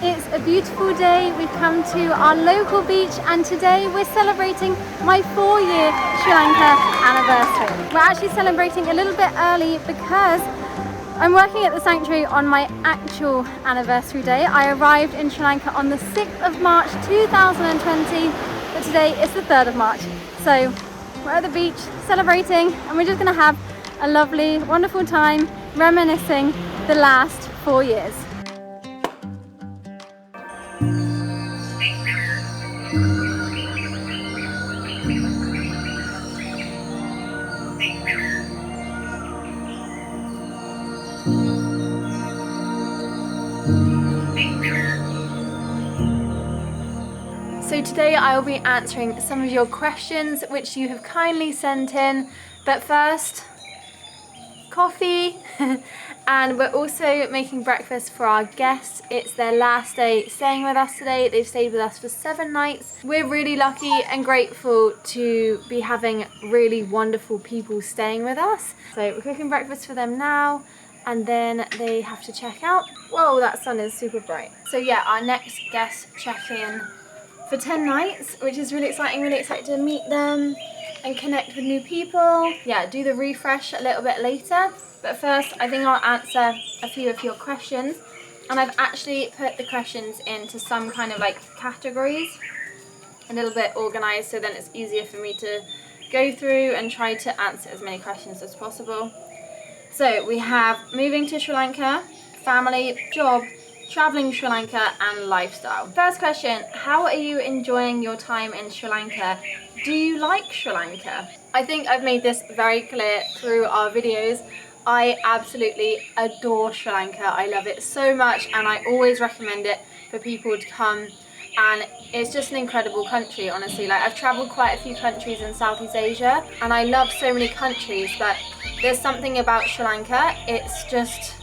It's a beautiful day. We've come to our local beach and today we're celebrating my 4-year Sri Lanka anniversary. We're actually celebrating a little bit early because I'm working at the sanctuary on my actual anniversary day. I arrived in Sri Lanka on the 6th of March 2020, but today is the 3rd of March. So we're at the beach celebrating and we're just going to have a lovely, wonderful time reminiscing the last 4 years. So today I will be answering some of your questions which you have kindly sent in, but first, coffee. And we're also making breakfast for our guests. It's their last day staying with us today. They've stayed with us for 7 nights. We're really lucky and grateful to be having really wonderful people staying with us. So we're cooking breakfast for them now and then they have to check out. Whoa, that sun is super bright. So yeah, our next guests check in for 10 nights, which is really exciting. Really excited to meet them and connect with new people. Yeah, do the refresh a little bit later. But first, I think I'll answer a few of your questions. And I've actually put the questions into some kind of like categories, a little bit organized, so then it's easier for me to go through and try to answer as many questions as possible. So we have moving to Sri Lanka, family, job, traveling Sri Lanka and lifestyle. First question, how are you enjoying your time in Sri Lanka? Do you like Sri Lanka? I think I've made this very clear through our videos. I absolutely adore Sri Lanka. I love it so much and I always recommend it for people to come, and it's just an incredible country, honestly. Like, I've traveled quite a few countries in Southeast Asia and I love so many countries, but there's something about Sri Lanka, it's just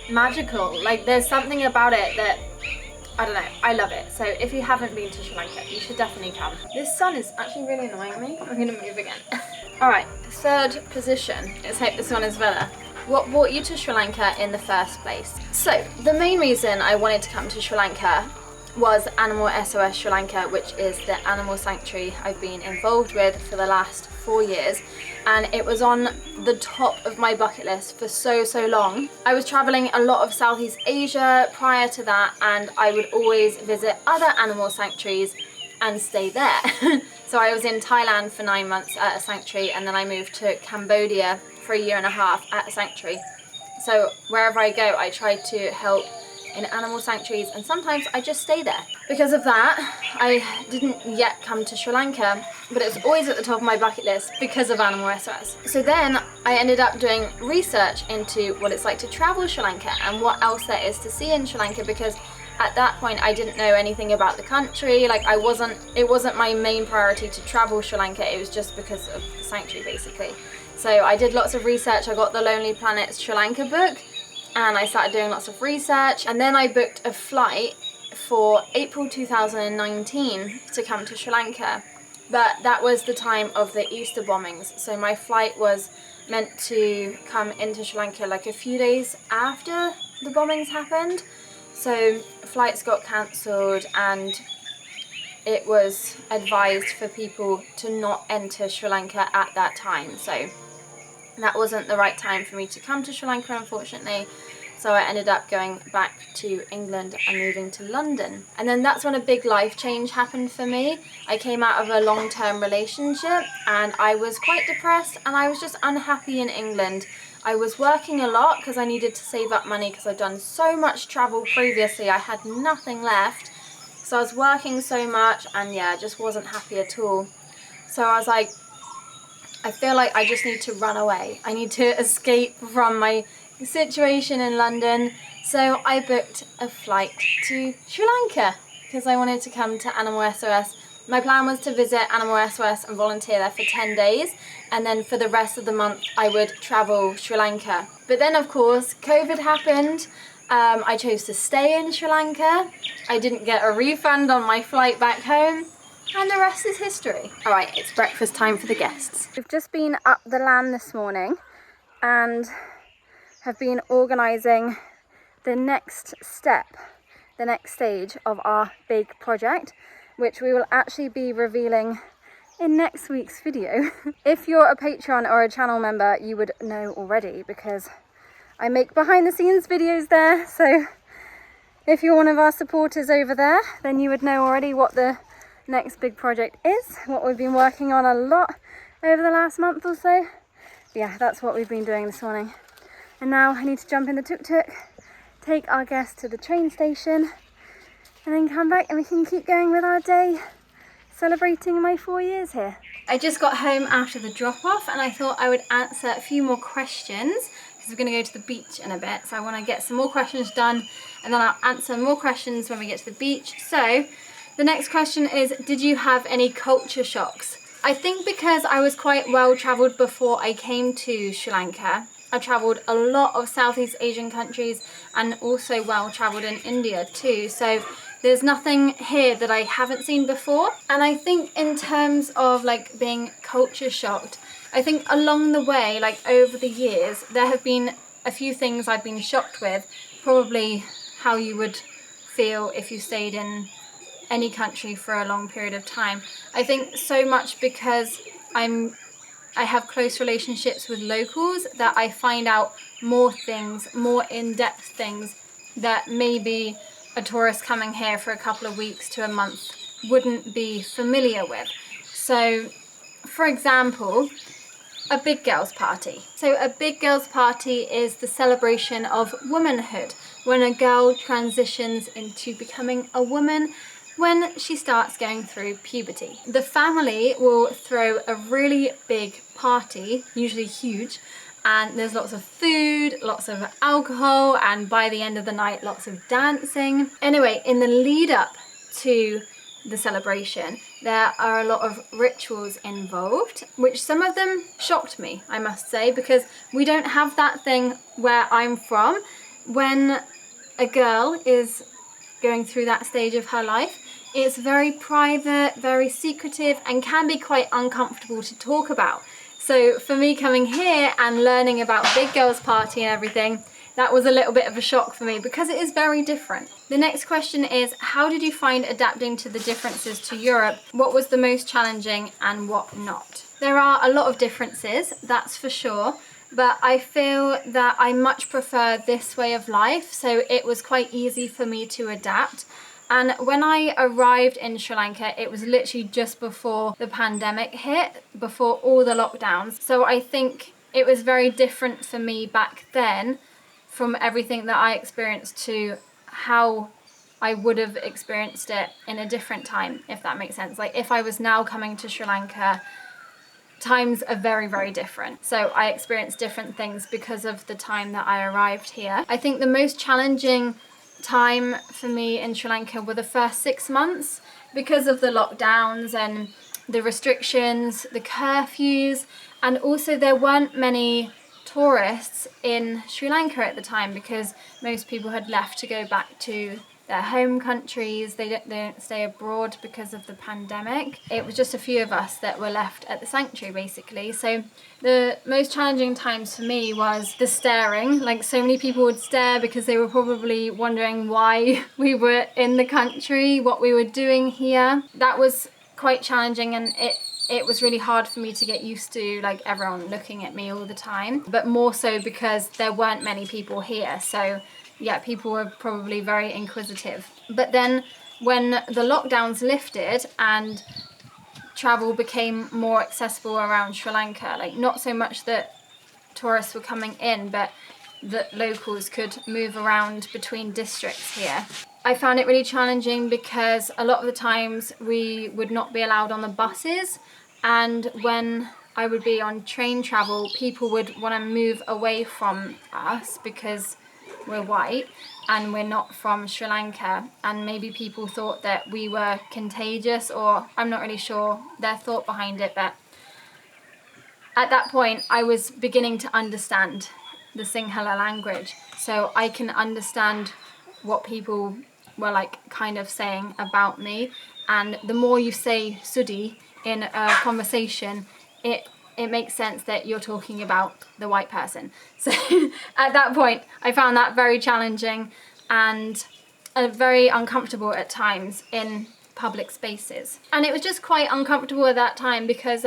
magical. Like, there's something about it that, I don't know, I love it. So if you haven't been to Sri Lanka, you should definitely come. This sun is actually really annoying me. I'm gonna move again. Alright, third position. Let's hope this one is better. What brought you to Sri Lanka in the first place? So the main reason I wanted to come to Sri Lanka was Animal SOS Sri Lanka, which is the animal sanctuary I've been involved with for the last 4 years, and it was on the top of my bucket list for so long. I was traveling a lot of Southeast Asia prior to that, and I would always visit other animal sanctuaries and stay there. So I was in Thailand for 9 months at a sanctuary, and then I moved to Cambodia for 1.5 years at a sanctuary. So wherever I go, I try to help in animal sanctuaries, and sometimes I just stay there. Because of that, I didn't yet come to Sri Lanka, but it was always at the top of my bucket list because of Animal SOS. So then I ended up doing research into what it's like to travel Sri Lanka and what else there is to see in Sri Lanka, because at that point I didn't know anything about the country. Like, it wasn't my main priority to travel Sri Lanka, it was just because of the sanctuary basically. So I did lots of research. I got the Lonely Planets Sri Lanka book and I started doing lots of research, and then I booked a flight for April 2019 to come to Sri Lanka, but that was the time of the Easter bombings, so my flight was meant to come into Sri Lanka like a few days after the bombings happened. So flights got cancelled and it was advised for people to not enter Sri Lanka at that time, so that wasn't the right time for me to come to Sri Lanka, unfortunately. So I ended up going back to England and moving to London. And then that's when a big life change happened for me. I came out of a long-term relationship and I was quite depressed and I was just unhappy in England. I was working a lot because I needed to save up money because I'd done so much travel previously. I had nothing left. So I was working so much and yeah, just wasn't happy at all. So I was like, I feel like I just need to run away. I need to escape from my situation in London. So I booked a flight to Sri Lanka because I wanted to come to Animal SOS. My plan was to visit Animal SOS and volunteer there for 10 days, and then for the rest of the month I would travel Sri Lanka. But then of course COVID happened. I chose to stay in Sri Lanka. I didn't get a refund on my flight back home. And the rest is history. Alright, it's breakfast time for the guests. We've just been up the land this morning and have been organising the next step the next stage of our big project, which we will actually be revealing in next week's video. If you're a Patreon or a channel member, you would know already because I make behind the scenes videos there. So if you're one of our supporters over there, then you would know already what the next big project is, what we've been working on a lot over the last month or so. Yeah, that's what we've been doing this morning. And now I need to jump in the tuk-tuk, take our guests to the train station, and then come back and we can keep going with our day, celebrating my 4 years here. I just got home after the drop-off and I thought I would answer a few more questions because we're going to go to the beach in a bit. So I want to get some more questions done and then I'll answer more questions when we get to the beach. So the next question is, did you have any culture shocks? I think because I was quite well travelled before I came to Sri Lanka. I travelled a lot of Southeast Asian countries and also well travelled in India too. So there's nothing here that I haven't seen before. And I think in terms of like being culture shocked, I think along the way, like over the years, there have been a few things I've been shocked with. Probably how you would feel if you stayed in any country for a long period of time. I think so much because I have close relationships with locals that I find out more things, more in-depth things that maybe a tourist coming here for a couple of weeks to a month wouldn't be familiar with. So, for example, a big girls party. So a big girls party is the celebration of womanhood, when a girl transitions into becoming a woman when she starts going through puberty. The family will throw a really big party, usually huge, and there's lots of food, lots of alcohol, and by the end of the night, lots of dancing. Anyway, in the lead up to the celebration, there are a lot of rituals involved, which some of them shocked me, I must say, because we don't have that thing where I'm from. When a girl is going through that stage of her life, it's very private, very secretive, and can be quite uncomfortable to talk about. So for me coming here and learning about big girls party and everything, that was a little bit of a shock for me because it is very different. The next question is, how did you find adapting to the differences to Europe? What was the most challenging and what not? There are a lot of differences, that's for sure, but I feel that I much prefer this way of life, so it was quite easy for me to adapt. And when I arrived in Sri Lanka, it was literally just before the pandemic hit, before all the lockdowns. So I think it was very different for me back then from everything that I experienced to how I would have experienced it in a different time, if that makes sense. Like if I was now coming to Sri Lanka, times are very, very different. So I experienced different things because of the time that I arrived here. I think the most challenging time for me in Sri Lanka were the first 6 months because of the lockdowns and the restrictions, the curfews, and also there weren't many tourists in Sri Lanka at the time because most people had left to go back to their home countries. They don't stay abroad because of the pandemic. It was just a few of us that were left at the sanctuary basically. So the most challenging times for me was the staring. Like so many people would stare because they were probably wondering why we were in the country, what we were doing here. That was quite challenging, and it was really hard for me to get used to like everyone looking at me all the time, but more so because there weren't many people here. So yeah, people were probably very inquisitive. But then when the lockdowns lifted and travel became more accessible around Sri Lanka, like not so much that tourists were coming in, but that locals could move around between districts here. I found it really challenging because a lot of the times we would not be allowed on the buses, and when I would be on train travel, people would want to move away from us because we're white and we're not from Sri Lanka, and maybe people thought that we were contagious, or I'm not really sure their thought behind it, but at that point I was beginning to understand the Sinhala language, so I can understand what people were like kind of saying about me. And the more you say Sudi in a conversation, it makes sense that you're talking about the white person. So at that point I found that very challenging, and very uncomfortable at times in public spaces. And it was just quite uncomfortable at that time because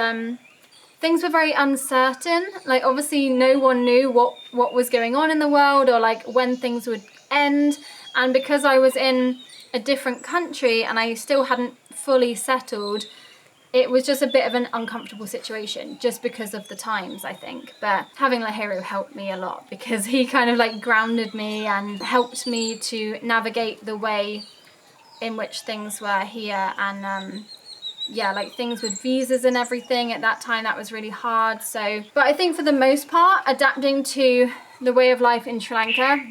things were very uncertain. Like obviously no one knew what was going on in the world or like when things would end. And because I was in a different country and I still hadn't fully settled, it was just a bit of an uncomfortable situation just because of the times, I think. But having Lahiro helped me a lot because he kind of like grounded me and helped me to navigate the way in which things were here. And yeah, like things with visas and everything at that time, that was really hard. So, but I think for the most part, adapting to the way of life in Sri Lanka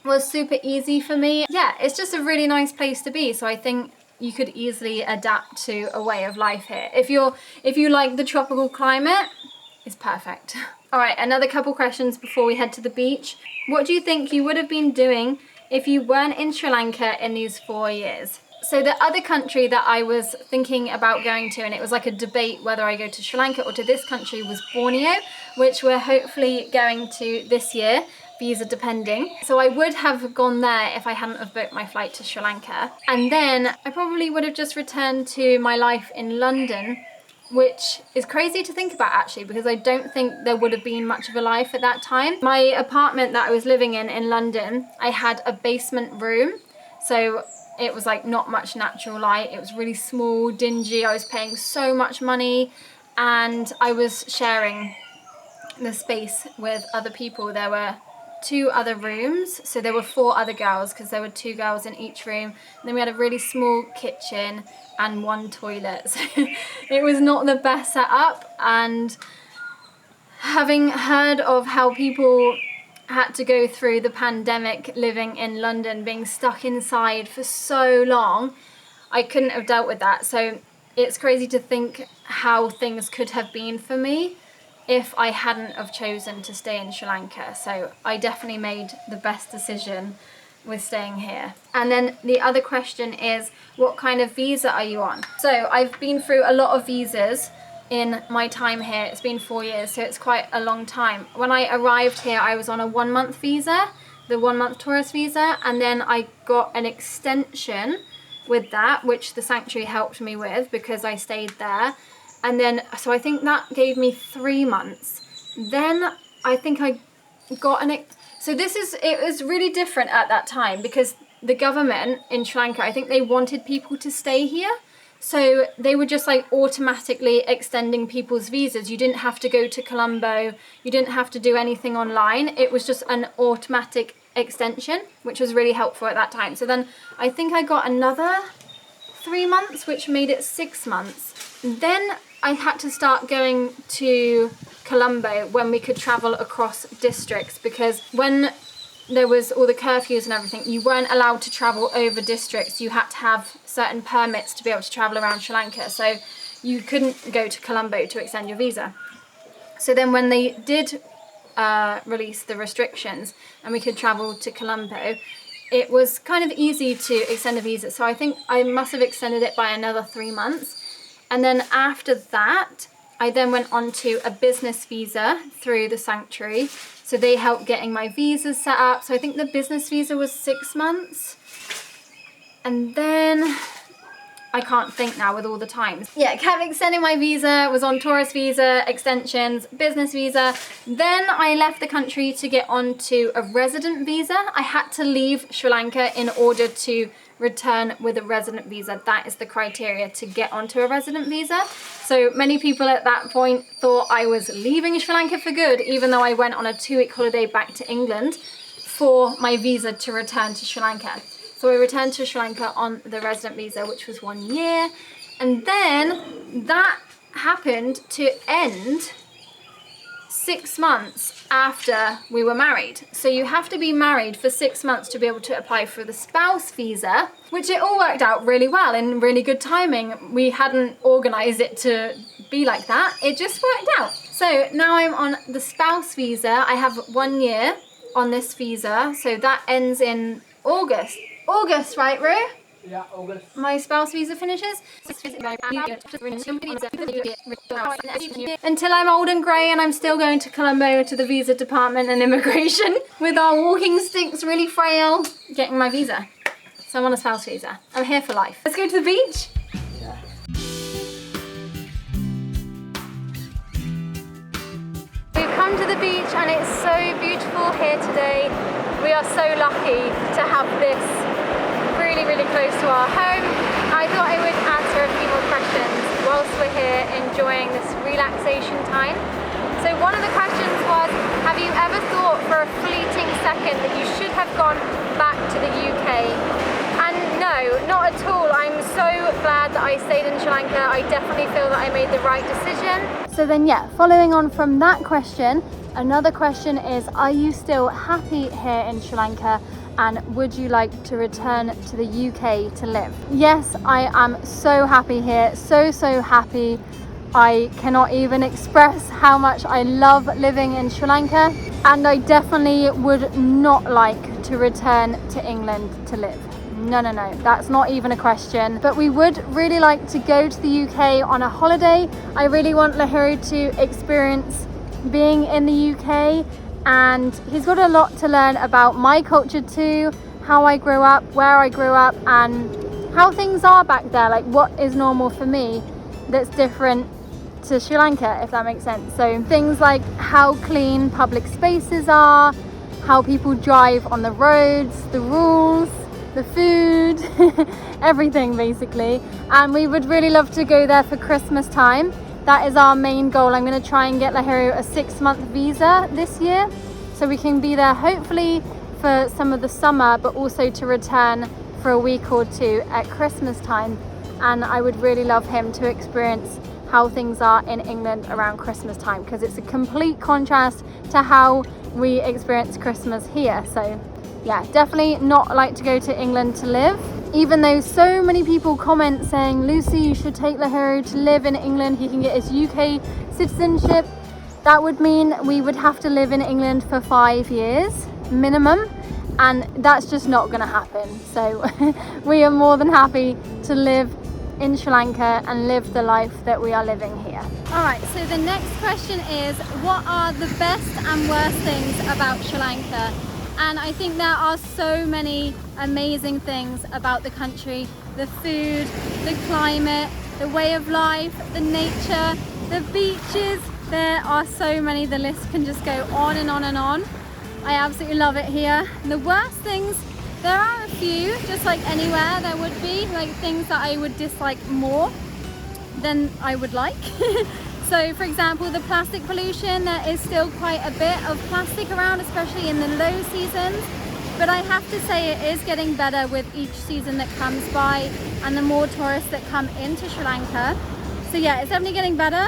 was super easy for me. Yeah, it's just a really nice place to be. So I think you could easily adapt to a way of life here. If you like the tropical climate, it's perfect. All right, another couple questions before we head to the beach. What do you think you would have been doing if you weren't in Sri Lanka in these 4 years? So the other country that I was thinking about going to, and it was like a debate whether I go to Sri Lanka or to this country, was Borneo, which we're hopefully going to this year, visa depending. So I would have gone there if I hadn't have booked my flight to Sri Lanka. And then I probably would have just returned to my life in London, which is crazy to think about actually, because I don't think there would have been much of a life at that time. My apartment that I was living in London, I had a basement room. So it was like not much natural light. It was really small, dingy. I was paying so much money and I was sharing the space with other people. There were 2 other rooms, so there were 4 other girls because there were 2 girls in each room. And then we had a really small kitchen and 1 toilet. So it was not the best setup. And having heard of how people had to go through the pandemic living in London, being stuck inside for so long, I couldn't have dealt with that. So it's crazy to think how things could have been for me if I hadn't have chosen to stay in Sri Lanka. So I definitely made the best decision with staying here. And then the other question is, what kind of visa are you on? So I've been through a lot of visas in my time here. It's been 4 years, so it's quite a long time. When I arrived here, I was on a 1-month visa, the 1-month tourist visa, and then I got an extension with that, which the sanctuary helped me with because I stayed there. And then, so I think that gave me 3 months. Then I think I got so it was really different at that time because the government in Sri Lanka, I think they wanted people to stay here. So they were just like automatically extending people's visas. You didn't have to go to Colombo. You didn't have to do anything online. It was just an automatic extension, which was really helpful at that time. So then I think I got another 3 months, which made it 6 months. Then I had to start going to Colombo when we could travel across districts, because when there was all the curfews and everything, you weren't allowed to travel over districts. You had to have certain permits to be able to travel around Sri Lanka. So you couldn't go to Colombo to extend your visa. So then when they did release the restrictions and we could travel to Colombo, it was kind of easy to extend a visa. So I think I must have extended it by another 3 months. And then after that, I then went on to a business visa through the sanctuary. So they helped getting my visa set up. So I think the business visa was 6 months. And then I can't think now with all the times. Yeah, kept extending my visa, was on tourist visa, extensions, business visa. Then I left the country to get onto a resident visa. I had to leave Sri Lanka in order to return with a resident visa. That is the criteria to get onto a resident visa. So many people at that point thought I was leaving Sri Lanka for good, even though I went on a 2-week holiday back to England for my visa to return to Sri Lanka. So I returned to Sri Lanka on the resident visa, which was 1 year. And then that happened to end 6 months after we were married. So you have to be married for 6 months to be able to apply for the spouse visa, which it all worked out really well and really good timing. We hadn't organized it to be like that. It just worked out. So now I'm on the spouse visa. I have 1 year on this visa. So that ends in August. August, right, Rue? Yeah, August. My spouse visa finishes. Until I'm old and grey and I'm still going to Colombo to the visa department and immigration with our walking sticks, really frail, getting my visa. So I'm on a spouse visa. I'm here for life. Let's go to the beach. Yeah. We've come to the beach and it's so beautiful here today. We are so lucky to have this really, really close to our home. I thought I would answer a few more questions whilst we're here enjoying this relaxation time. So one of the questions was, have you ever thought for a fleeting second that you should have gone back to the UK? And no, not at all. I'm so glad that I stayed in Sri Lanka. I definitely feel that I made the right decision. So then yeah, following on from that question, another question is, are you still happy here in Sri Lanka? And would you like to return to the UK to live? Yes, I am so happy here, so happy. I cannot even express how much I love living in Sri Lanka, and I definitely would not like to return to England to live. No, that's not even a question. But we would really like to go to the UK on a holiday. I really want Lahiru to experience being in the UK, and he's got a lot to learn about my culture too, how I grew up, where I grew up, and how things are back there, like what is normal for me that's different to Sri Lanka, if that makes sense. So things like how clean public spaces are, how people drive on the roads, the rules, the food, everything basically. And we would really love to go there for Christmas time. That is our main goal. I'm going to try and get Lahiru a 6-month visa this year, so we can be there hopefully for some of the summer, but also to return for a week or two at Christmas time. And I would really love him to experience how things are in England around Christmas time, because it's a complete contrast to how we experience Christmas here. So yeah, definitely not like to go to England to live, even though so many people comment saying, Lucy, you should take Lahiru to live in England, he can get his UK citizenship. That would mean we would have to live in England for 5 years minimum, and that's just not going to happen. So we are more than happy to live in Sri Lanka and live the life that we are living here. Alright, so the next question is, what are the best and worst things about Sri Lanka? And I think there are so many amazing things about the country. The food, the climate, the way of life, the nature, the beaches. There are so many, the list can just go on and on and on. I absolutely love it here. The worst things, there are a few, just like anywhere there would be, like things that I would dislike more than I would like. So for example, the plastic pollution, there is still quite a bit of plastic around, especially in the low seasons. But I have to say it is getting better with each season that comes by and the more tourists that come into Sri Lanka. So yeah, it's definitely getting better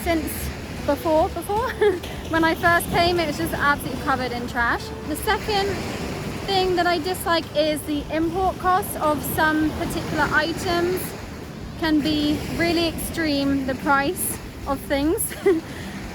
since before. When I first came, it was just absolutely covered in trash. The second thing that I dislike is the import costs of some particular items can be really extreme, the price of things.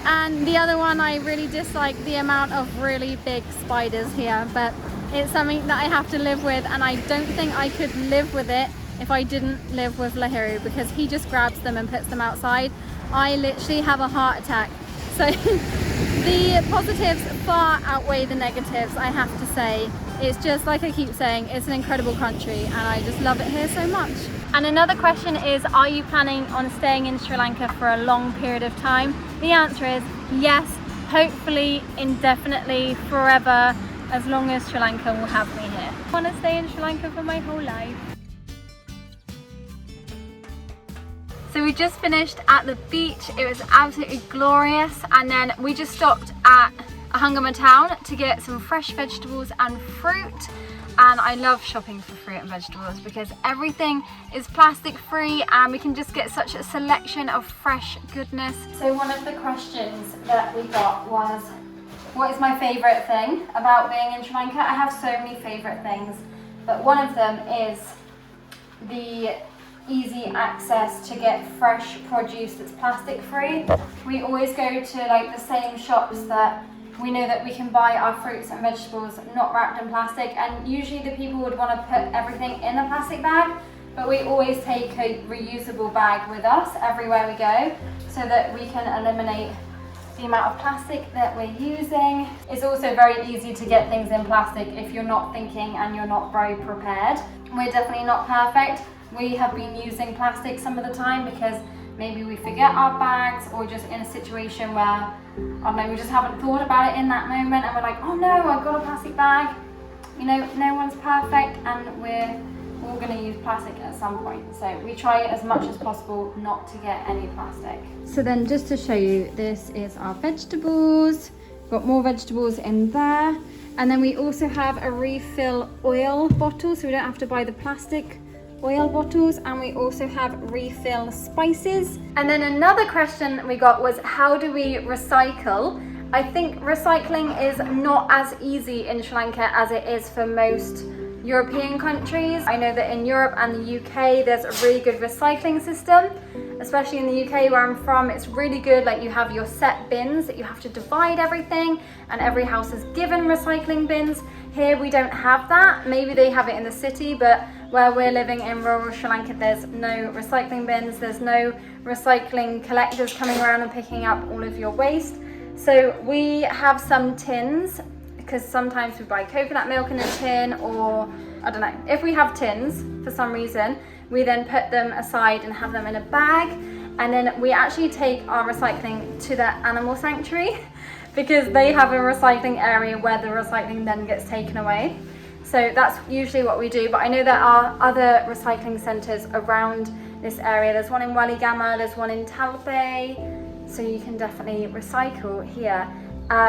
And the other one, I really dislike the amount of really big spiders here, but it's something that I have to live with, and I don't think I could live with it if I didn't live with Lahiru, because he just grabs them and puts them outside. I literally have a heart attack. So the positives far outweigh the negatives, I have to say. It's just like I keep saying, it's an incredible country and I just love it here so much. And another question is, are you planning on staying in Sri Lanka for a long period of time? The answer is yes, hopefully, indefinitely, forever, as long as Sri Lanka will have me here. I want to stay in Sri Lanka for my whole life. So we just finished at the beach. It was absolutely glorious, and then we just stopped at Ahangama town to get some fresh vegetables and fruit. And I love shopping for fruit and vegetables because everything is plastic free and we can just get such a selection of fresh goodness. So one of the questions that we got was, what is my favourite thing about being in Sri Lanka? I have so many favourite things, but one of them is the easy access to get fresh produce that's plastic free. We always go to like the same shops that we know that we can buy our fruits and vegetables not wrapped in plastic, and usually the people would want to put everything in a plastic bag, but we always take a reusable bag with us everywhere we go so that we can eliminate the amount of plastic that we're using. It's also very easy to get things in plastic if you're not thinking and you're not very prepared. We're definitely not perfect. We have been using plastic some of the time because maybe we forget our bags or just in a situation where, I don't know, we just haven't thought about it in that moment and we're like, oh no, I've got a plastic bag. You know, no one's perfect and we're all going to use plastic at some point. So we try as much as possible not to get any plastic. So then just to show you, this is our vegetables. Got more vegetables in there. And then we also have a refill oil bottle, so we don't have to buy the plastic oil bottles, and we also have refill spices. And then another question we got was, how do we recycle? I think recycling is not as easy in Sri Lanka as it is for most European countries. I know that in Europe and the UK there's a really good recycling system, especially in the UK where I'm from. It's really good, like you have your set bins that you have to divide everything and every house is given recycling bins. Here we don't have that. Maybe they have it in the city, but where we're living in rural Sri Lanka, there's no recycling bins, there's no recycling collectors coming around and picking up all of your waste. So we have some tins, because sometimes we buy coconut milk in a tin, or I don't know, if we have tins for some reason, we then put them aside and have them in a bag, and then we actually take our recycling to the animal sanctuary because they have a recycling area where the recycling then gets taken away. So that's usually what we do, but I know there are other recycling centres around this area. There's one in Waligama, there's one in Talpe, so you can definitely recycle here.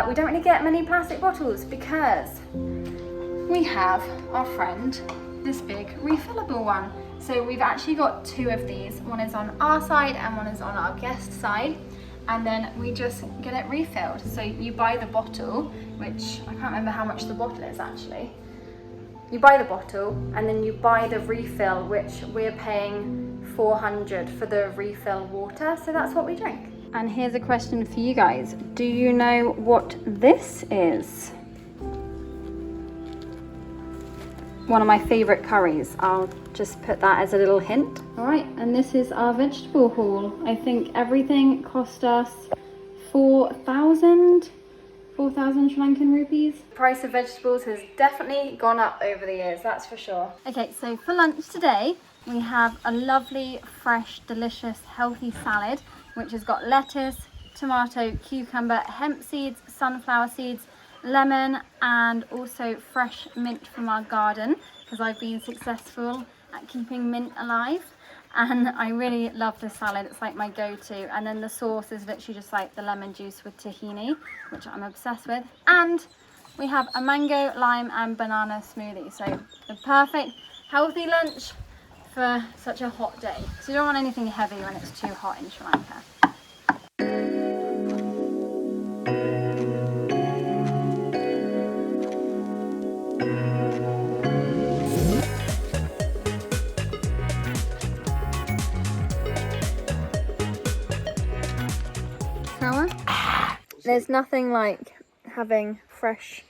We don't really get many plastic bottles because we have our friend, this big refillable one. So we've actually got two of these. One is on our side and one is on our guest side. And then we just get it refilled. So you buy the bottle, which I can't remember how much the bottle is actually. You buy the bottle and then you buy the refill, which we're paying 400 for the refill water. So that's what we drink. And here's a question for you guys. Do you know what this is? One of my favorite curries. I'll just put that as a little hint. All right, and this is our vegetable haul. I think everything cost us 4,000 Sri Lankan rupees. The price of vegetables has definitely gone up over the years, that's for sure. Okay, so for lunch today, we have a lovely, fresh, delicious, healthy salad, which has got lettuce, tomato, cucumber, hemp seeds, sunflower seeds, lemon, and also fresh mint from our garden, because I've been successful at keeping mint alive. And I really love this salad. It's like my go-to. And then the sauce is literally just like the lemon juice with tahini, which I'm obsessed with. And we have a mango, lime, and banana smoothie. So the perfect healthy lunch for such a hot day. So you don't want anything heavy when it's too hot in Sri Lanka. There's nothing like having fresh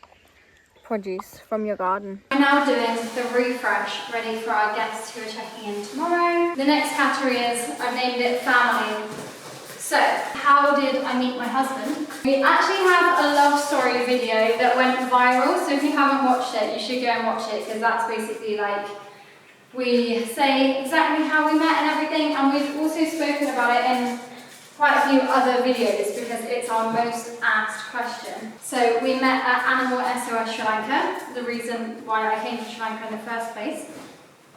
produce from your garden. We're now doing the refresh, ready for our guests who are checking in tomorrow. The next category is, I've named it family. So, how did I meet my husband? We actually have a love story video that went viral, so if you haven't watched it, you should go and watch it, because that's basically like, we say exactly how we met and everything, and we've also spoken about it in quite a few other videos because it's our most asked question. So we met at Animal SOS Sri Lanka, the reason why I came to Sri Lanka in the first place.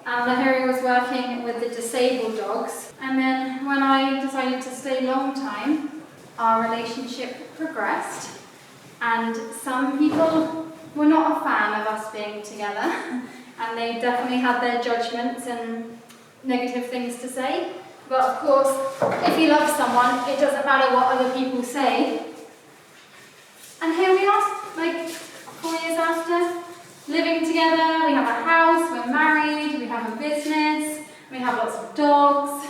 And Lahiri was working with the disabled dogs. And then when I decided to stay long time, our relationship progressed. And some people were not a fan of us being together. And they definitely had their judgments and negative things to say. But of course, if you love someone, it doesn't matter what other people say. And here we are, like 4 years after, living together, we have a house, we're married, we have a business, we have lots of dogs.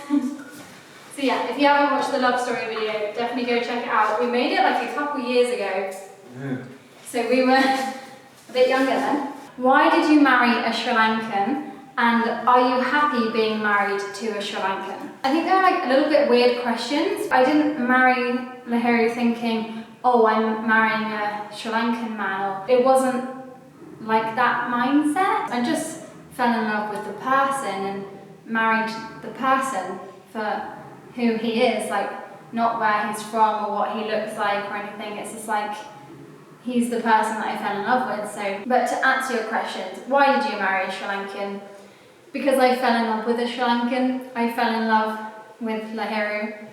So yeah, if you haven't watched the love story video, definitely go check it out. We made it like a couple years ago. Yeah. So we were a bit younger then. Why did you marry a Sri Lankan? And are you happy being married to a Sri Lankan? I think they're like a little bit weird questions. I didn't marry Lahiri thinking, oh, I'm marrying a Sri Lankan man. It wasn't like that mindset. I just fell in love with the person and married the person for who he is, like not where he's from or what he looks like or anything. It's just like, he's the person that I fell in love with. So, but to answer your questions, why did you marry a Sri Lankan? Because I fell in love with a Sri Lankan. I fell in love with Lahiri.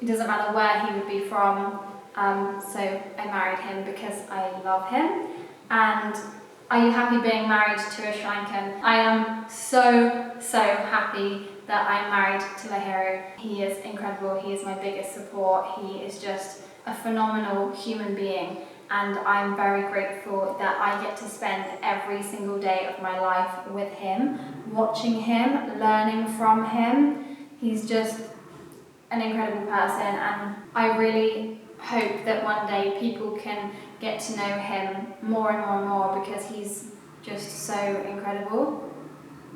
It doesn't matter where he would be from. So I married him because I love him. And are you happy being married to a Sri Lankan? I am so happy that I'm married to Lahiri. He is incredible. He is my biggest support. He is just a phenomenal human being. And I'm very grateful that I get to spend every single day of my life with him, watching him, learning from him. He's just an incredible person, and I really hope that one day people can get to know him more and more and more, because he's just so incredible.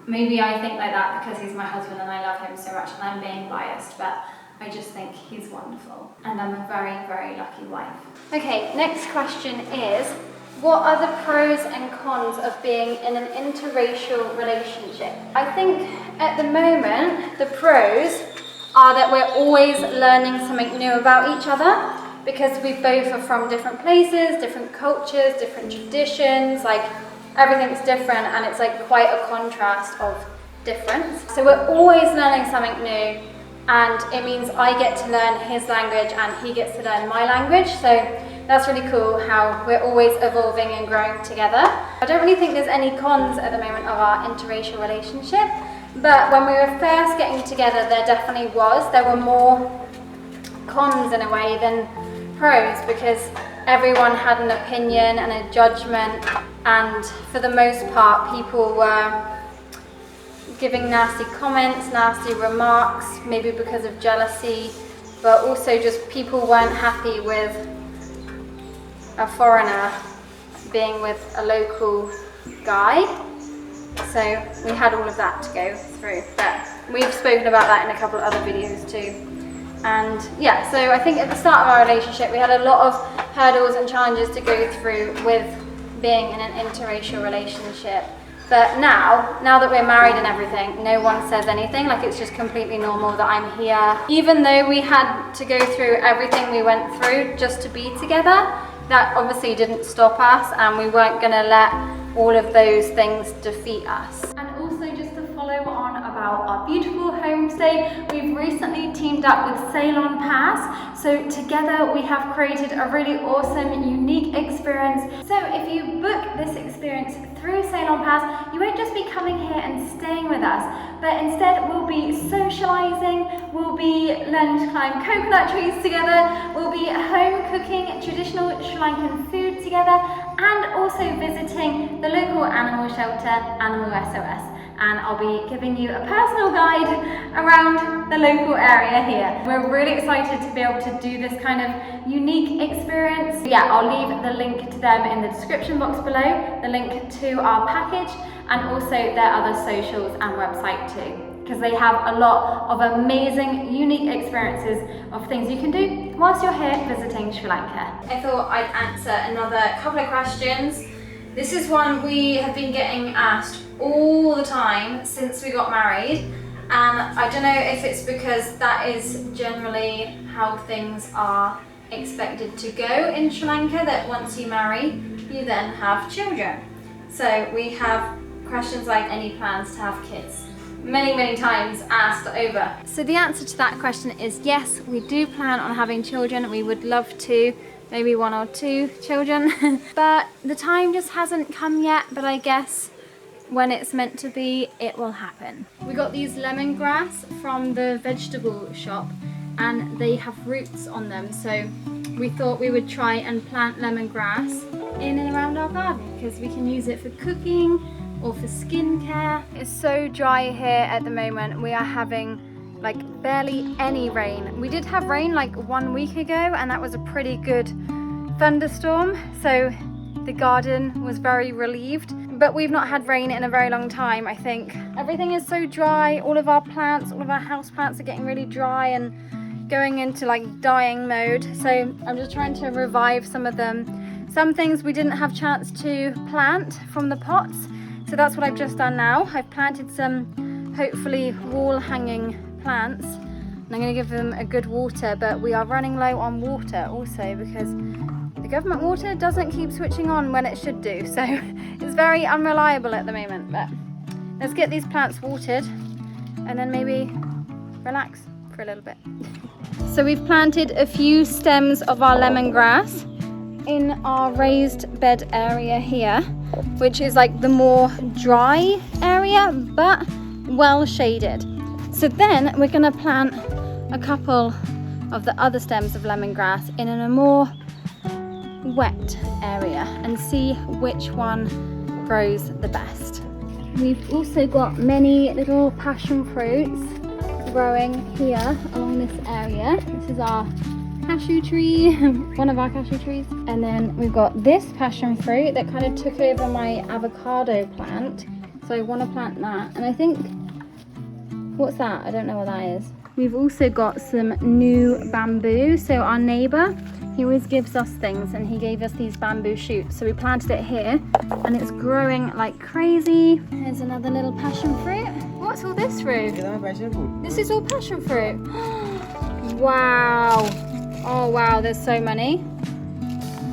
Maybe I think like that because he's my husband and I love him so much, and I'm being biased, but I just think he's wonderful, and I'm a very lucky wife. Okay, next question is, what are the pros and cons of being in an interracial relationship? I think at the moment, the pros are that we're always learning something new about each other, because we both are from different places, different cultures, different traditions, like everything's different, and it's like quite a contrast of difference. So we're always learning something new, and it means I get to learn his language and he gets to learn my language. So that's really cool how we're always evolving and growing together. I don't really think there's any cons at the moment of our interracial relationship, but when we were first getting together, there definitely was. There were more cons in a way than pros, because everyone had an opinion and a judgment, and for the most part people were giving nasty comments, nasty remarks, maybe because of jealousy, but also just people weren't happy with a foreigner being with a local guy. So we had all of that to go through, but we've spoken about that in a couple of other videos too. And yeah, so I think at the start of our relationship we had a lot of hurdles and challenges to go through with being in an interracial relationship. But now that we're married and everything, no one says anything. Like, it's just completely normal that I'm here. Even though we had to go through everything we went through just to be together, that obviously didn't stop us, and we weren't gonna let all of those things defeat us. And also, just to follow on about our beautiful homestay, we've recently teamed up with Salonpass. So together we have created a really awesome, unique experience. So if you book this experience through Salonpass, you won't just be coming here and staying with us, but instead we'll be socializing, we'll be learning to climb coconut trees together, we'll be home cooking traditional Sri Lankan food together, and also visiting the local animal shelter, Animal SOS. And I'll be giving you a personal guide around the local area here. We're really excited to be able to do this kind of unique experience. Yeah, I'll leave the link to them in the description box below, the link to our package, and also their other socials and website too, because they have a lot of amazing, unique experiences of things you can do whilst you're here visiting Sri Lanka. I thought I'd answer another couple of questions. This is one we have been getting asked all the time since we got married, and I don't know if it's because that is generally how things are expected to go in Sri Lanka, that once you marry, you then have children. So we have questions like, any plans to have kids? Many times asked over. So the answer to that question is yes, we do plan on having children. We would love to, maybe 1 or 2 children, but the time just hasn't come yet, but I guess when it's meant to be, it will happen. We got these lemongrass from the vegetable shop, and they have roots on them, so we thought we would try and plant lemongrass in and around our garden, because we can use it for cooking or for skincare. It's so dry here at the moment. We are having like barely any rain. We did have rain like 1 week ago, and that was a pretty good thunderstorm, so the garden was very relieved. but we've not had rain in a very long time, I think. Everything is so dry. All of our plants, all of our house plants are getting really dry and going into like dying mode. So I'm just trying to revive some of them. Some things we didn't have chance to plant from the pots. So that's what I've just done now. I've planted some hopefully wall hanging plants. And I'm going to give them a good water, but we are running low on water also because the government water doesn't keep switching on when it should do. So it's very unreliable at the moment, but let's get these plants watered and then maybe relax for a little bit. So we've planted a few stems of our lemongrass in our raised bed area here, which is like the more dry area, but well shaded. So then we're going to plant a couple of the other stems of lemongrass in a more wet area and see which one grows the best. We've also got many little passion fruits growing here along this area. This is our cashew tree, one of our cashew trees. And then we've got this passion fruit that kind of took over my avocado plant. So I want to plant that. And I think, what's that? I don't know what that is. We've also got some new bamboo. So our neighbour, he always gives us things, and he gave us these bamboo shoots. So we planted it here and it's growing like crazy. Here's another little passion fruit. What's all this fruit? This is all passion fruit. Wow. Oh wow, there's so many.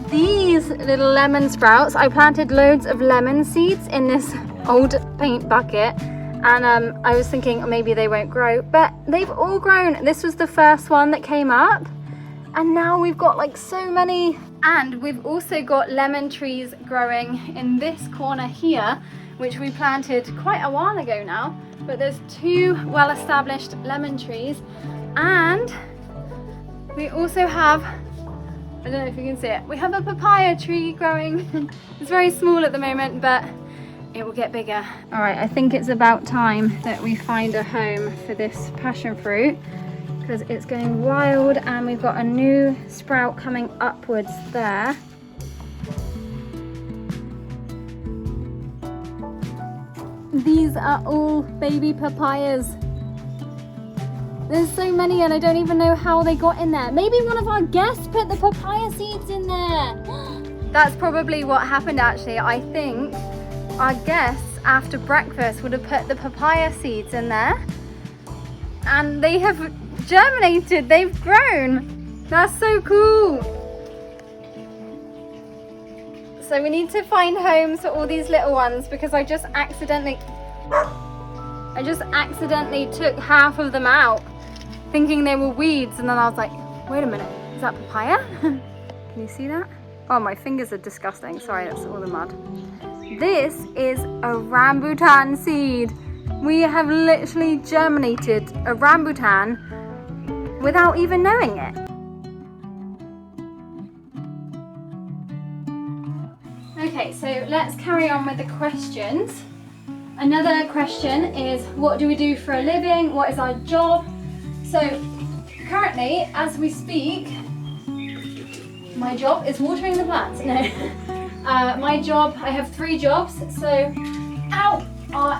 These little lemon sprouts, I planted loads of lemon seeds in this old paint bucket. And I was thinking maybe they won't grow, but they've all grown. This was the first one that came up. And now we've got like so many. And we've also got lemon trees growing in this corner here, which we planted quite a while ago now. But there's 2 well-established lemon trees. And we also have, I don't know if you can see it, we have a papaya tree growing. It's very small at the moment, but it will get bigger. All right, I think it's about time that we find a home for this passion fruit because it's going wild, and we've got a new sprout coming upwards there. These are all baby papayas. There's so many and I don't even know how they got in there. Maybe one of our guests put the papaya seeds in there. That's probably what happened actually. I think our guests after breakfast would have put the papaya seeds in there and they have germinated, they've grown. That's so cool. So we need to find homes for all these little ones because I just accidentally took half of them out thinking they were weeds, and then I was like, wait a minute, is that papaya? Can you see that? Oh, my fingers are disgusting. Sorry, that's all the mud. This is a rambutan seed. We have literally germinated a rambutan without even knowing it. Okay, so let's carry on with the questions. Another question is, what do we do for a living? What is our job? So currently, as we speak, my job is watering the plants. No, my job, I have 3 jobs. So our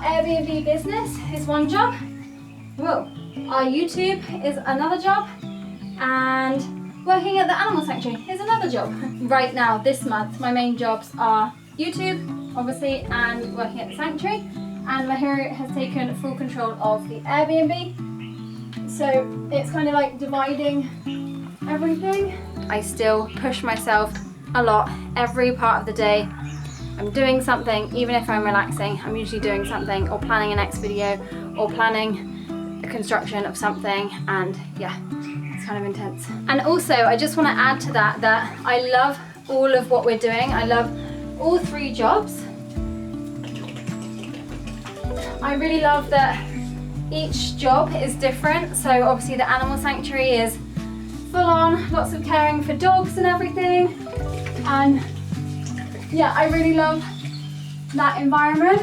Airbnb business is one job. Whoa. Our YouTube is another job. And working at the animal sanctuary is another job. Right now, this month, my main jobs are YouTube, obviously, and working at the sanctuary. And Mahiro has taken full control of the Airbnb. So it's kind of like dividing everything. I still push myself a lot every part of the day. I'm doing something, even if I'm relaxing, I'm usually doing something or planning a next video or planning a construction of something, and yeah, it's kind of intense. And also I just want to add to that I love all of what we're doing. I love all 3 jobs. I really love that each job is different. So obviously the animal sanctuary is full on, lots of caring for dogs and everything. And yeah, I really love that environment.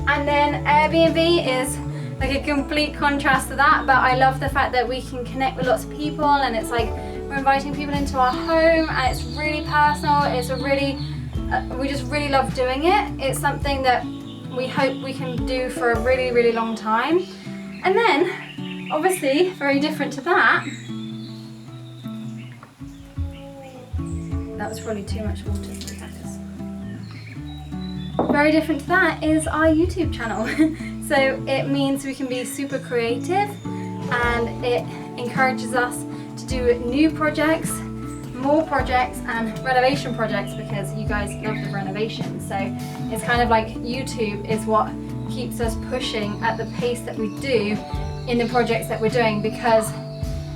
And then Airbnb is like a complete contrast to that, but I love the fact that we can connect with lots of people, and it's like we're inviting people into our home and it's really personal. It's a really we just really love doing it. It's something that we hope we can do for a really, really long time. And then, obviously, very different to that. That was probably too much water for the cactus. Very different to that is our YouTube channel. So it means we can be super creative, and it encourages us to do new projects, more projects, and renovation projects, because you guys love the renovation. So it's kind of like YouTube is what keeps us pushing at the pace that we do in the projects that we're doing, because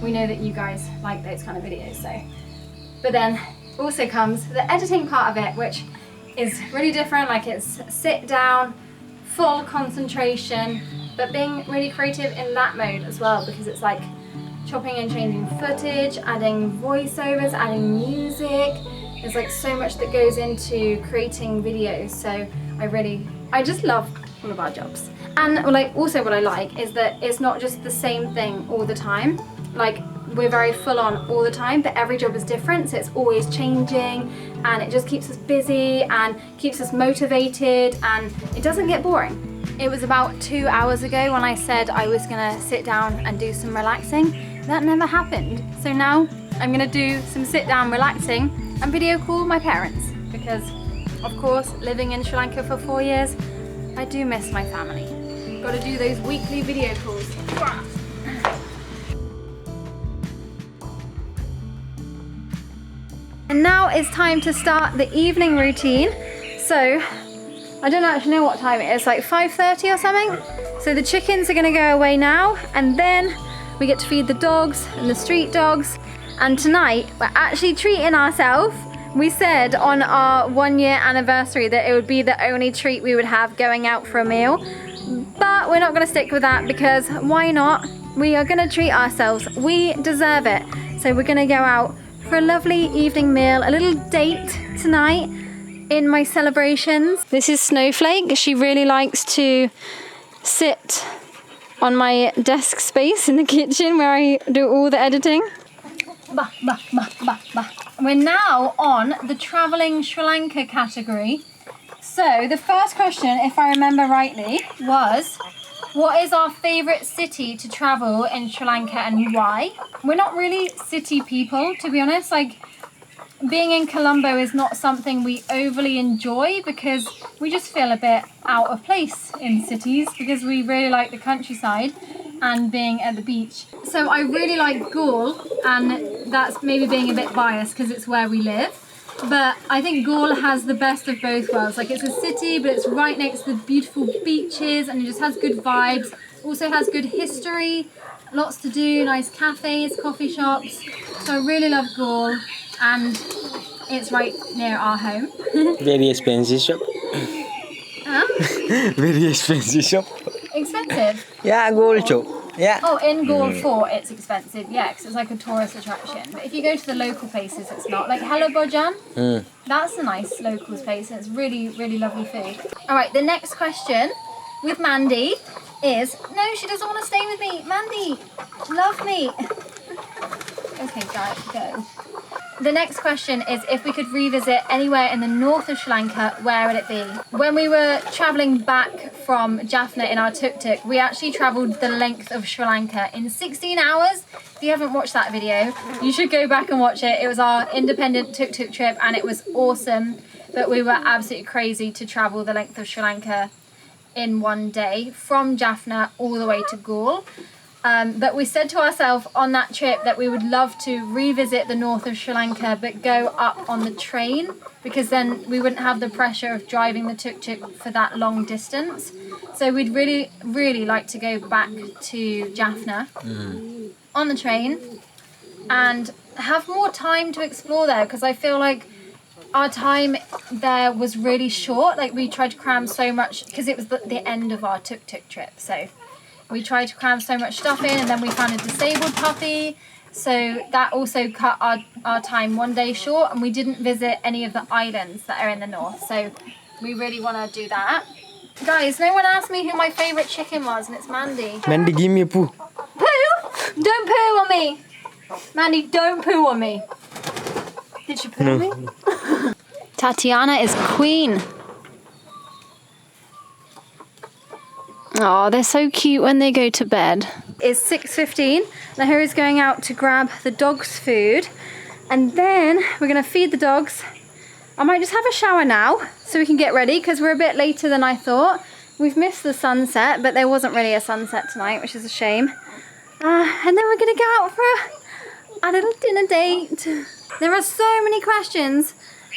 we know that you guys like those kind of videos. So, but then also comes the editing part of it, which is really different. Like, it's sit down, full concentration, but being really creative in that mode as well, because it's like chopping and changing footage, adding voiceovers, adding music. There's like so much that goes into creating videos. So I just love all of our jobs. And like, also what I like is that it's not just the same thing all the time. Like, we're very full on all the time, but every job is different, so it's always changing, and it just keeps us busy and keeps us motivated, and it doesn't get boring. It was about 2 hours ago when I said I was gonna sit down and do some relaxing. That never happened. So now I'm gonna do some sit down relaxing and video call my parents, because of course, living in Sri Lanka for 4 years, I do miss my family. Gotta do those weekly video calls. And now it's time to start the evening routine. So I don't actually know what time it is, like 5:30 or something. So the chickens are gonna go away now, and then we get to feed the dogs and the street dogs. And tonight we're actually treating ourselves. We said on our 1 year anniversary that it would be the only treat we would have going out for a meal. But we're not gonna stick with that, because why not? We are gonna treat ourselves. We deserve it. So we're gonna go out for a lovely evening meal, a little date tonight in my celebrations. This is Snowflake. She really likes to sit on my desk space in the kitchen where I do all the editing. Bah, bah, bah, bah, bah. We're now on the traveling Sri Lanka category. So the first question, if I remember rightly, was, what is our favourite city to travel in Sri Lanka and why? We're not really city people, to be honest. Like, being in Colombo is not something we overly enjoy, because we just feel a bit out of place in cities, because we really like the countryside and being at the beach. So I really like Galle, and that's maybe being a bit biased because it's where we live. But I think Galle has the best of both worlds. Like, it's a city, but it's right next to the beautiful beaches, and it just has good vibes. Also has good history, lots to do, nice cafes, coffee shops. So I really love Galle, and it's right near our home. Very expensive shop. Huh? Very expensive shop. Expensive? Yeah, Galle shop. Yeah. Oh, in Galle Fort it's expensive, yeah, because it's like a tourist attraction. But if you go to the local places, it's not. Like Hello Bojan, that's a nice locals place, and it's really, really lovely food. All right, the next question with Mandy is, no, she doesn't want to stay with me. Mandy, love me. Okay, go. The next question is, if we could revisit anywhere in the north of Sri Lanka, where would it be? When we were travelling back from Jaffna in our tuk-tuk, we actually travelled the length of Sri Lanka in 16 hours. If you haven't watched that video, you should go back and watch it. It was our independent tuk-tuk trip, and it was awesome. But we were absolutely crazy to travel the length of Sri Lanka in one day, from Jaffna all the way to Galle. But we said to ourselves on that trip that we would love to revisit the north of Sri Lanka, but go up on the train, because then we wouldn't have the pressure of driving the tuk-tuk for that long distance. So we'd really, really like to go back to Jaffna on the train and have more time to explore there, because I feel like our time there was really short. Like, we tried to cram so much, because it was the end of our tuk-tuk trip. So we tried to cram so much stuff in, and then we found a disabled puppy. So that also cut our time one day short, and we didn't visit any of the islands that are in the north. So we really want to do that. Guys, no one asked me who my favourite chicken was, and it's Mandy. Mandy, give me a poo. Poo? Don't poo on me. Mandy, don't poo on me. Did she poo on me? Tatiana is queen. Oh, they're so cute when they go to bed. It's 6:15. Lahiri's going out to grab the dogs' food. And then we're gonna feed the dogs. I might just have a shower now so we can get ready because we're a bit later than I thought. We've missed the sunset, but there wasn't really a sunset tonight, which is a shame. And then we're gonna go out for a little dinner date. There are so many questions,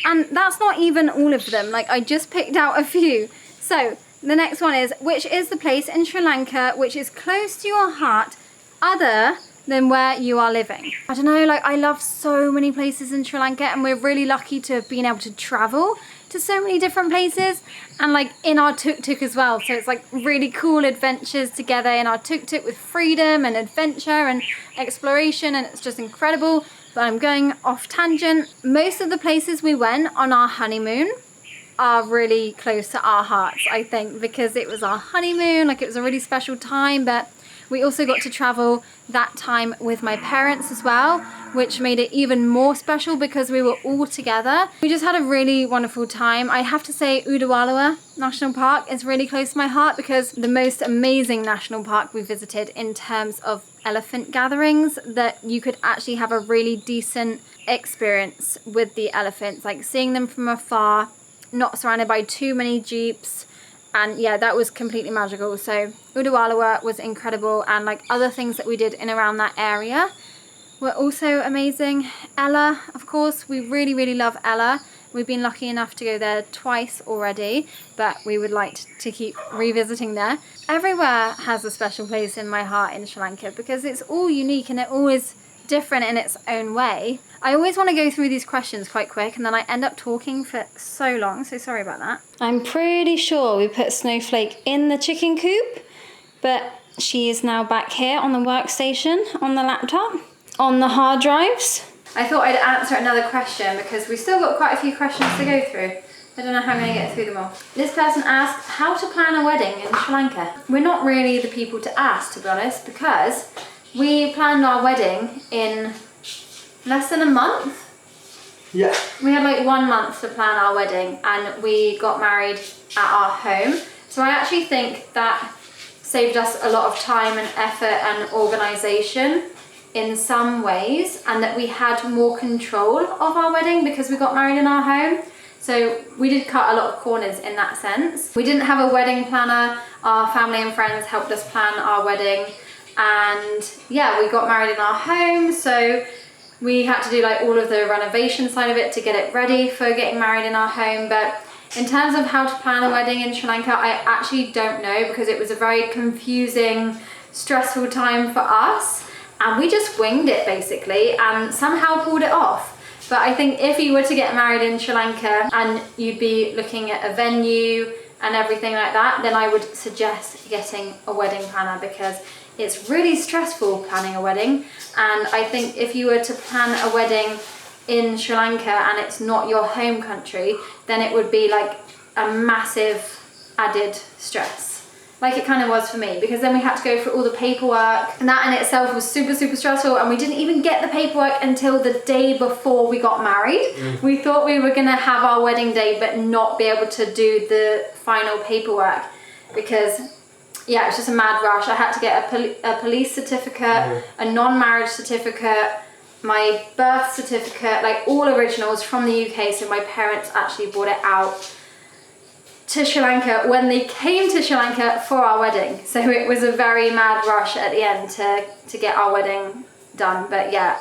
and that's not even all of them. Like, I just picked out a few. So the next one is, which is the place in Sri Lanka which is close to your heart other than where you are living? I don't know, like, I love so many places in Sri Lanka, and we're really lucky to have been able to travel to so many different places, and like in our tuk-tuk as well. So it's like really cool adventures together in our tuk-tuk with freedom and adventure and exploration, and it's just incredible. But I'm going off tangent. Most of the places we went on our honeymoon are really close to our hearts, I think, because it was our honeymoon, like it was a really special time. But we also got to travel that time with my parents as well, which made it even more special because we were all together. We just had a really wonderful time. I have to say AUDIBLE National Park is really close to my heart because the most amazing national park we visited in terms of elephant gatherings, that you could actually have a really decent experience with the elephants, like seeing them from afar, not surrounded by too many jeeps. And yeah, that was completely magical. So AUDIBLE was incredible, and like other things that we did in around that area were also amazing. Ella, of course, we really, really love Ella. We've been lucky enough to go there twice already, but we would like to keep revisiting there. Everywhere has a special place in my heart in Sri Lanka because it's all unique and it all is different in its own way. I always want to go through these questions quite quick and then I end up talking for so long, so sorry about that. I'm pretty sure we put Snowflake in the chicken coop, but she is now back here on the workstation, on the laptop, on the hard drives. I thought I'd answer another question because we've still got quite a few questions to go through. I don't know how I'm going to get through them all. This person asked how to plan a wedding in Sri Lanka. We're not really the people to ask, to be honest, because we planned our wedding in less than a month. Yeah. We had like 1 month to plan our wedding and we got married at our home. So I actually think that saved us a lot of time and effort and organisation in some ways, and that we had more control of our wedding because we got married in our home. So we did cut a lot of corners in that sense. We didn't have a wedding planner. Our family and friends helped us plan our wedding, and yeah, we got married in our home. So we had to do like all of the renovation side of it to get it ready for getting married in our home. But in terms of how to plan a wedding in Sri Lanka, I actually don't know, because it was a very confusing, stressful time for us. And we just winged it basically and somehow pulled it off. But I think if you were to get married in Sri Lanka and you'd be looking at a venue and everything like that, then I would suggest getting a wedding planner because it's really stressful planning a wedding. And I think if you were to plan a wedding in Sri Lanka and it's not your home country, then it would be like a massive added stress. Like it kind of was for me, because then we had to go through all the paperwork, and that in itself was super, super stressful, and we didn't even get the paperwork until the day before we got married. We thought we were gonna have our wedding day but not be able to do the final paperwork because yeah, it was just a mad rush. I had to get a police certificate, a non-marriage certificate, my birth certificate, like all originals from the UK, so my parents actually brought it out to Sri Lanka when they came to Sri Lanka for our wedding. So it was a very mad rush at the end to get our wedding done. But yeah,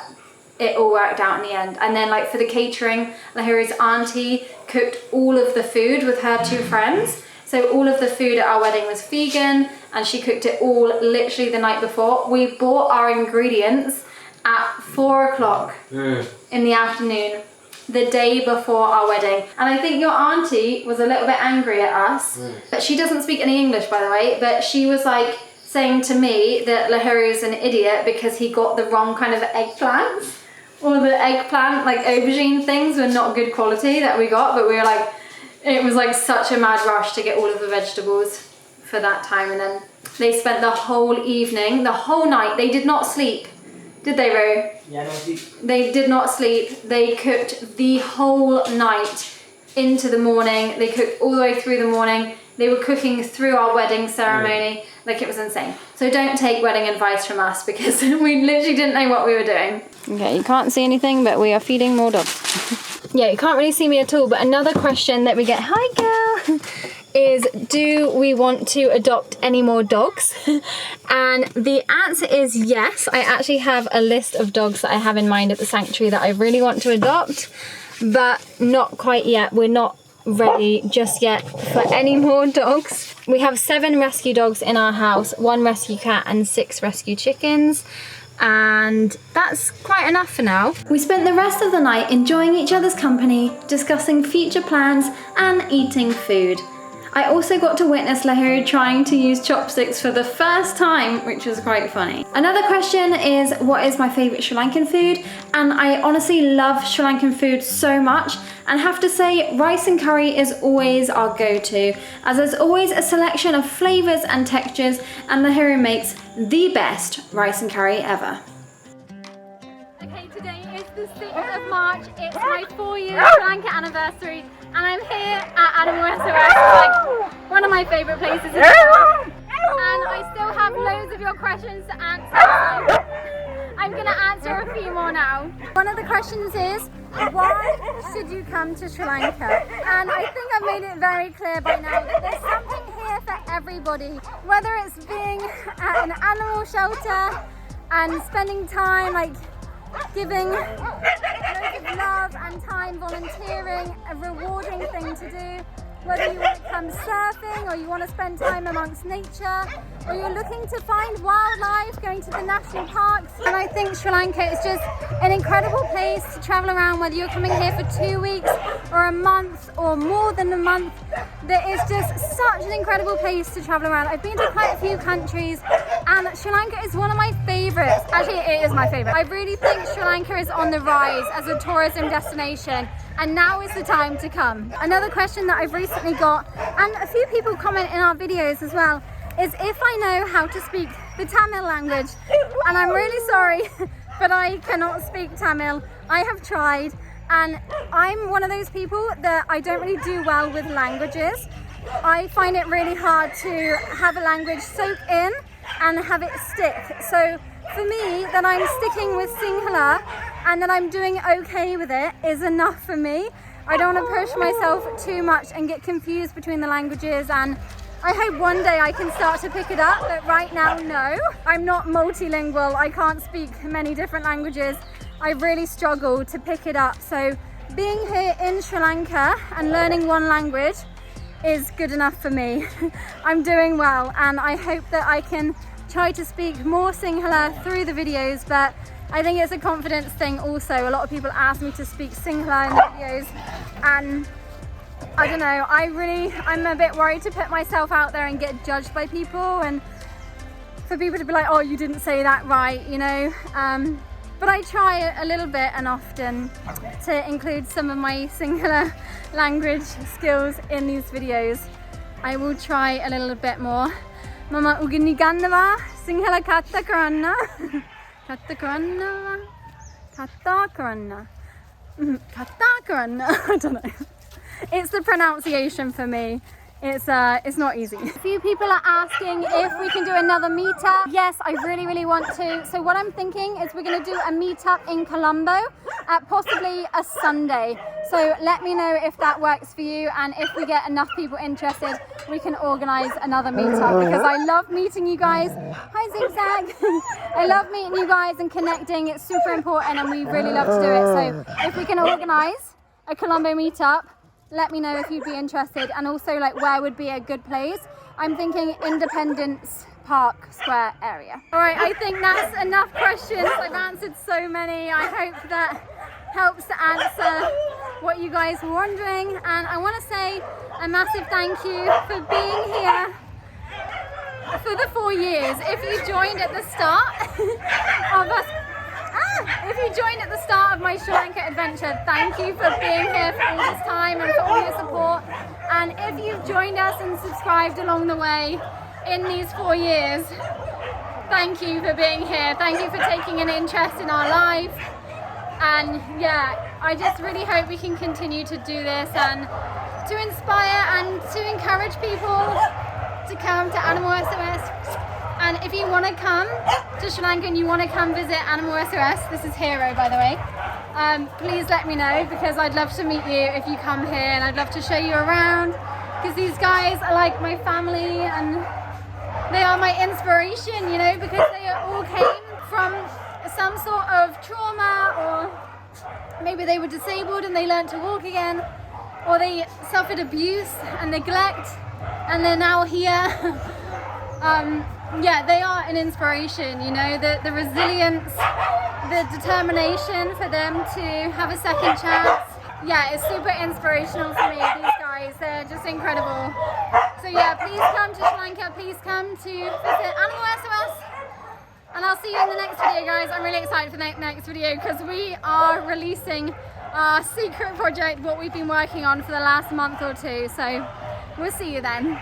it all worked out in the end. And then like for the catering, Lahiri's auntie cooked all of the food with her 2 friends. So all of the food at our wedding was vegan, and she cooked it all literally the night before. We bought our ingredients at 4 o'clock in the afternoon, the day before our wedding. And I think your auntie was a little bit angry at us, but she doesn't speak any English, by the way, but she was like saying to me that Lahiri is an idiot because he got the wrong kind of eggplants, or the eggplant like aubergine things were not good quality that we got, but we were like, it was like such a mad rush to get all of the vegetables for that time. And then they spent the whole evening, the whole night, they did not sleep. Did they, Ro? Yeah, no sleep. They did not sleep. They cooked the whole night into the morning. They cooked all the way through the morning. They were cooking through our wedding ceremony. Like, it was insane. So don't take wedding advice from us because we literally didn't know what we were doing. Okay, you can't see anything, but we are feeding more dogs. Yeah, you can't really see me at all, but another question that we get, hi girl, is do we want to adopt any more dogs? And the answer is yes. I actually have a list of dogs that I have in mind at the sanctuary that I really want to adopt, but not quite yet. We're not ready just yet for any more dogs. We have 7 rescue dogs in our house, 1 rescue cat and 6 rescue chickens, and that's quite enough for now. We spent the rest of the night enjoying each other's company, discussing future plans and eating food. I also got to witness Lahiru trying to use chopsticks for the first time, which was quite funny. Another question is, what is my favourite Sri Lankan food? And I honestly love Sri Lankan food so much, and have to say rice and curry is always our go-to, as there's always a selection of flavours and textures, and Lahiru makes the best rice and curry ever. Okay, today is the 6th of March. It's my 4-year Sri Lanka anniversary, and I'm here at Animal SOS, like one of my favourite places in the world. And I still have loads of your questions to answer, so I'm going to answer a few more now. One of the questions is, why should you come to Sri Lanka? And I think I've made it very clear by now that there's something here for everybody. Whether it's being at an animal shelter and spending time like giving loads of love and time volunteering, a rewarding thing to do. Whether you want to come surfing or you want to spend time amongst nature, or you're looking to find wildlife, going to the national parks. And I think Sri Lanka is just an incredible place to travel around, whether you're coming here for 2 weeks or a month or more than a month. There is just such an incredible place to travel around. I've been to quite a few countries, and Sri Lanka is one of my favourites. Actually, it is my favourite. I really think Sri Lanka is on the rise as a tourism destination, and now is the time to come. Another question that I've recently got, and a few people comment in our videos as well, is if I know how to speak the Tamil language. And I'm really sorry, but I cannot speak Tamil. I have tried, and I'm one of those people that I don't really do well with languages. I find it really hard to have a language soak in and have it stick. So for me, that I'm sticking with Sinhala and that I'm doing okay with it is enough for me. I don't want to push myself too much and get confused between the languages, and I hope one day I can start to pick it up, but right now, no. I'm not multilingual. I can't speak many different languages. I really struggle to pick it up. So being here in Sri Lanka and learning one language is good enough for me. I'm doing well, and I hope that I can try to speak more Sinhala through the videos, but I think it's a confidence thing also. A lot of people ask me to speak Sinhala in the videos, and I don't know, I'm a bit worried to put myself out there and get judged by people, and for people to be like, oh, you didn't say that right, you know. But I try a little bit and often to include some of my Sinhala language skills in these videos. I will try a little bit more. Mama ugini gannawa Sinhala katta karanna. Katta karanna. Katta karanna. Katta karanna. I don't know. It's the pronunciation for me. It's not easy. A few people are asking if we can do another meetup. Yes, I really want to. So what I'm thinking is we're going to do a meetup in Colombo at possibly a Sunday. So let me know if that works for you, and if we get enough people interested, we can organize another meetup, because I love meeting you guys. Hi Zigzag. I love meeting you guys and connecting. It's super important, and we really love to do it. So if we can organize a Colombo meetup, let me know if you'd be interested, and also like where would be a good place. I'm thinking Independence Park Square area. All right, I think that's enough questions. I've answered so many. I hope that helps to answer what you guys were wondering, and I want to say a massive thank you for being here for the 4 years. If you joined at the start of us, if you joined at the start of my Sri Lanka adventure, thank you for being here for all this time and for all your support. And if you've joined us and subscribed along the way in these 4 years, thank you for being here. Thank you for taking an interest in our life. And yeah, I just really hope we can continue to do this and to inspire and to encourage people to come to Animal SOS. And if you want to come to Sri Lanka and you want to come visit Animal SOS, this is Hero, by the way, please let me know, because I'd love to meet you if you come here, and I'd love to show you around, because these guys are like my family and they are my inspiration, you know, because they all came from some sort of trauma, or maybe they were disabled and they learned to walk again, or they suffered abuse and neglect and they're now here. Yeah, they are an inspiration, you know, the resilience, the determination for them to have a second chance. Yeah, it's super inspirational for me. These guys, they're just incredible. So yeah, please come to Sri Lanka, please come to visit Animal SOS. And I'll see you in the next video, guys. I'm really excited for the next video because we are releasing our secret project, what we've been working on for the last month or two. So we'll see you then.